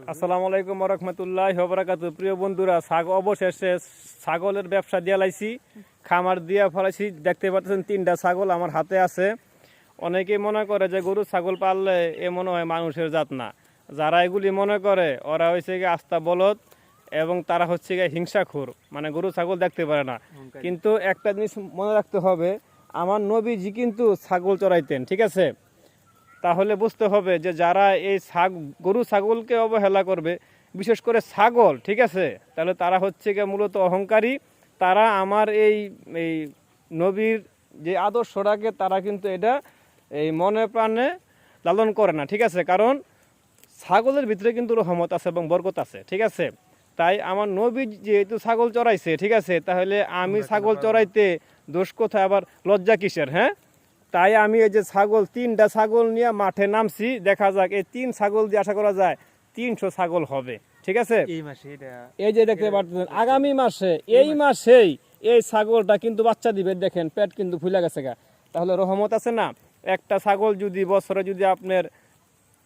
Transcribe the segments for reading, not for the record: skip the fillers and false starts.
আসসালামু আলাইকুম ওয়া রাহমাতুল্লাহি ওয়া বারাকাতুহু। প্রিয় বন্ধুরা, অবশেষে ছাগলের ব্যবসা দিয়া লাইছি, খামার দিয়া ফলাইছি। দেখতে পাচ্ছেন 3টা ছাগল আমার হাতে আছে। অনেকেই মনে করে যে গরু ছাগল পাললে এ মনে হয় মানুষের জাত না। যারা এগুলি মনে করে ওরা হচ্ছে গিয়ে আস্তা বলদ এবং তারা হচ্ছে গিয়ে হিংসাখোর, মানে গরু ছাগল দেখতে পারে না। কিন্তু একটা জিনিস মনে রাখতে হবে, আমার নবীজি কিন্তু ছাগল চড়াইতেন, ঠিক আছে? তাহলে বুঝতে হবে যে যারা এই গরু ছাগলকে অবহেলা করবে, বিশেষ করে ছাগল, ঠিক আছে, তাহলে তারা হচ্ছে গিয়ে মূলত অহংকারী। তারা আমার এই এই নবীর যে আদর্শটাকে তারা কিন্তু এটা এই মনে প্রাণে লালন করে না, ঠিক আছে? কারণ ছাগলের ভিতরে কিন্তু রহমত আছে এবং বরকত আছে, ঠিক আছে? তাই আমার নবী যেহেতু ছাগল চড়াইছে, ঠিক আছে, তাহলে আমি ছাগল চড়াইতে দোষ কোথায়, আবার লজ্জা কিসের? হ্যাঁ, তাই আমি এই যে 3টা ছাগল নিয়ে মাঠে নামছি। দেখা যাক এই 3 ছাগল দিয়ে আশা করা যায় 300 ছাগল হবে, ঠিক আছে? এই যে দেখতে পাচ্ছেন আগামী মাসে এই মাসেই এই ছাগলটা কিন্তু বাচ্চা দিবে। দেখেন পেট কিন্তু ফুলে গেছে গা। তাহলে রহমত আছে না? একটা ছাগল যদি বছরে যদি আপনার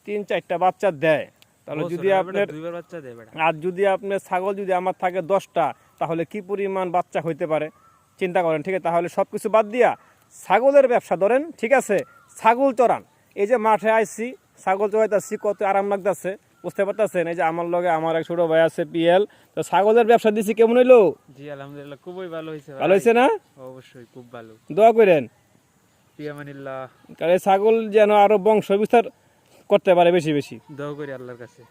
3-4টা বাচ্চা দেয়, তাহলে যদি আপনার আর যদি আপনার ছাগল যদি আমার থাকে 10টা, তাহলে কি পরিমাণ বাচ্চা হইতে পারে চিন্তা করেন, ঠিক আছে? তাহলে সব কিছু বাদ দিয়া ছাগলের ব্যবসা ধরেন, ঠিক আছে? ছাগল চড়ান। এই যে মাঠে আইছি, ছাগল চড়াইতেছি, কত আরাম লাগতেছে, বুঝতে পারতেছেন? এই যে আমার লগে আমার এক ছোট ভাই আছে পিএল, তো ছাগলের ব্যবসা দিছি। কেমন হইলো? জি আলহামদুলিল্লাহ, খুবই ভালো হয়েছে। ভালো হয়েছে না? অবশ্যই খুব ভালো। দোয়া করেন পিয়ামানিল্লাহ, কারণ ছাগল যেন আরো বংশ বিস্তার করতে পারে বেশি বেশি। দোয়া করি আল্লাহর কাছে।